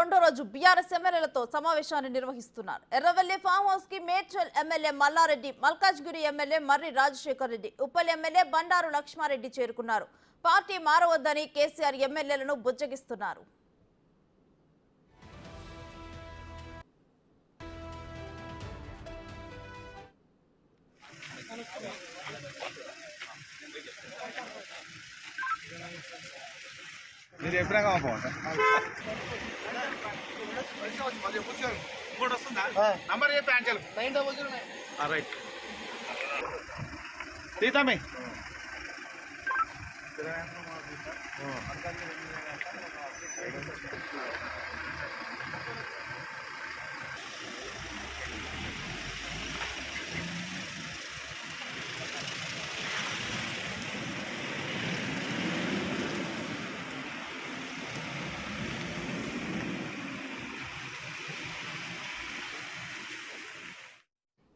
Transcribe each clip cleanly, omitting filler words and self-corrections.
రెండో రోజు బీఆర్ఎస్ ఎమ్మెల్యేలతో సమావేశాన్ని నిర్వహిస్తున్నారు. ఎర్రవెల్లి ఫామ్ హౌస్ కి మేడ్చల్ ఎమ్మెల్యే మల్లారెడ్డి, మల్కాజ్గిరి ఎమ్మెల్యే మర్రి రాజశేఖర్ రెడ్డి, ఉప్పల్ ఎమ్మెల్యే బండారు లక్ష్మారెడ్డి చేరుకున్నారు. పార్టీ మారవద్దని కేసీఆర్ ఎమ్మెల్యేలను బుజ్జగిస్తున్నారు. మీరు ఎప్పుడైనా నంబర్ చెప్పి ఆన్సర్ రైట్ తీతామే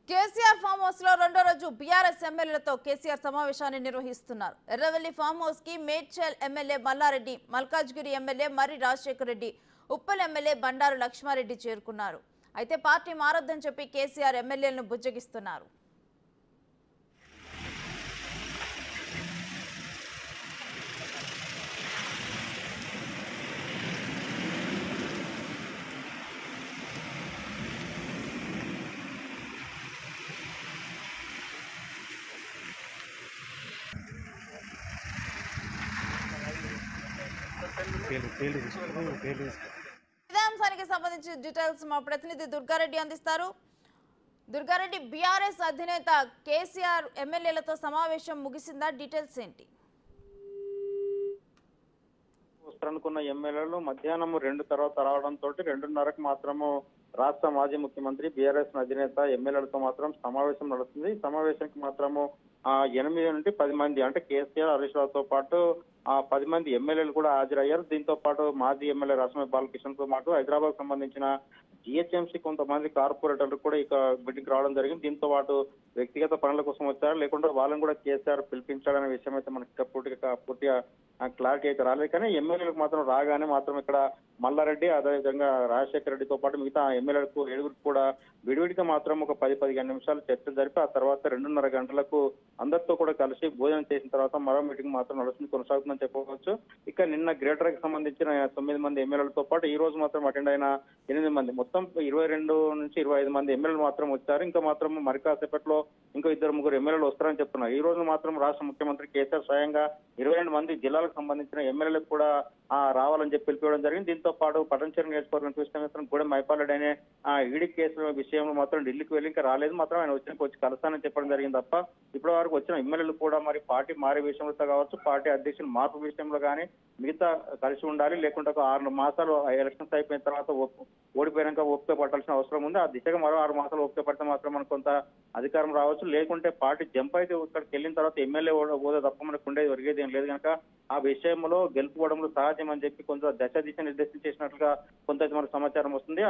కేసీఆర్ ఫామ్ హౌస్ లో రెండో రోజు బీఆర్ఎస్ ఎమ్మెల్యేలతో కేసీఆర్ సమావేశాన్ని నిర్వహిస్తున్నారు. ఎర్రవెల్లి ఫామ్ హౌస్ కి మేడ్చల్ ఎమ్మెల్యే మల్లారెడ్డి, మల్కాజ్గిరి ఎమ్మెల్యే మర్రి రాజశేఖర్ రెడ్డి, ఉప్పల్ ఎమ్మెల్యే బండారు లక్ష్మారెడ్డి చేరుకున్నారు. అయితే పార్టీ మారొద్దని చెప్పి కేసీఆర్ ఎమ్మెల్యేలను బుజ్జగిస్తున్నారు. ఇదే అంశానికి సంబంధించి డీటెయిల్స్ మా ప్రతినిధి దుర్గారెడ్డి అందిస్తారు. దుర్గారెడ్డి, బీఆర్ఎస్ అధినేత కేసీఆర్ ఎమ్మెల్యేలతో సమావేశం ముగిసిందా? డీటెయిల్స్ ఏంటి? వస్తారనుకున్న ఎమ్మెల్యేలు మధ్యాహ్నం 2 తర్వాత రావడంతో 2:30కు మాత్రము రాష్ట్ర మాజీ ముఖ్యమంత్రి బీఆర్ఎస్ అధినేత ఎమ్మెల్యేలతో మాత్రం సమావేశం నడుస్తుంది. ఈ సమావేశానికి మాత్రము 8 నుండి 10 మంది అంటే కేసీఆర్, హరీష్ రావుతో పాటు 10 మంది ఎమ్మెల్యేలు కూడా హాజరయ్యారు. దీంతో పాటు మాజీ ఎమ్మెల్యే రసమై బాలకిషన్ తో పాటు హైదరాబాద్ సంబంధించిన జిహెచ్ఎంసీ కొంతమంది కార్పొరేటర్లు కూడా ఇక మీటింగ్ రావడం జరిగింది. దీంతో పాటు వ్యక్తిగత పనుల కోసం వచ్చారు, లేకుంటే వాళ్ళని కూడా కేసీఆర్ పిలిపించాడనే విషయం అయితే మనకి పూర్తిగా క్లారిటీ అయితే రాలేదు. కానీ ఎమ్మెల్యేలకు మాత్రం రాగానే మాత్రం ఇక్కడ మల్లారెడ్డి, అదేవిధంగా రాజశేఖర రెడ్డితో పాటు మిగతా ఎమ్మెల్యేలకు 7గురికి కూడా విడివిడిగా మాత్రం ఒక 10-15 నిమిషాలు చర్చలు జరిపి ఆ తర్వాత 2:30 గంటలకు అందరితో కూడా కలిసి భోజనం చేసిన తర్వాత మరో మీటింగ్ మాత్రం కొనసాగుతుందని చెప్పవచ్చు. ఇక నిన్న గ్రేటర్ కి సంబంధించిన 9 మంది ఎమ్మెల్యేలతో పాటు ఈ రోజు మాత్రం అటెండ్ అయిన 8 మంది, మొత్తం 22 నుంచి 25 మంది ఎమ్మెల్యేలు మాత్రం వచ్చారు. ఇంకా మాత్రం మరి కాసేపట్లో ఇంకో 2-3 ఎమ్మెల్యేలు వస్తారని చెప్తున్నారు. ఈ రోజు మాత్రం రాష్ట్ర ముఖ్యమంత్రి కేసీఆర్ స్వయంగా 22 మంది జిల్లాలకు సంబంధించిన ఎమ్మెల్యేలకు కూడా రావాలని చెప్పి పిలిపించడం జరిగింది. దీంతో పాటు పటంచెరు నియోజకవర్గం చూస్తే గూడెం మైపాలరెడ్డి అనే ఈడీ కేసుల విషయంలో మాత్రం ఢిల్లీకి వెళ్ళి ఇంకా రాలేదు, మాత్రం ఆయన వచ్చి కలుస్తానని చెప్పడం జరిగింది తప్ప ఇప్పటి వరకు వచ్చిన ఎమ్మెల్యేలు కూడా మరి పార్టీ మారే విషయంలో కావచ్చు, పార్టీ అధ్యక్షులు మార్పు విషయంలో కానీ మిగతా కలిసి ఉండాలి, లేకుంటే ఒక 6 మాసాలు ఎలక్షన్స్ అయిపోయిన తర్వాత ఓడిపోయాక ఓపిక పట్టాల్సిన అవసరం ఉంది. ఆ దిశగా మరో 6 మాసాలు ఓపిక పడితే మాత్రం మనకు కొంత అధికారం రావచ్చు, లేకుంటే పార్టీ జంప్ అయితే ఇక్కడికి వెళ్ళిన తర్వాత ఎమ్మెల్యే హోదా తప్ప మనకు ఉండేది ఒరిగేది ఏం లేదు. కనుక ఆ విషయంలో గెలుపుకోవడంలో సహజం అని చెప్పి కొంత దిశ నిర్దేశం చేసినట్లుగా కొంత మనకు సమాచారం వస్తుంది.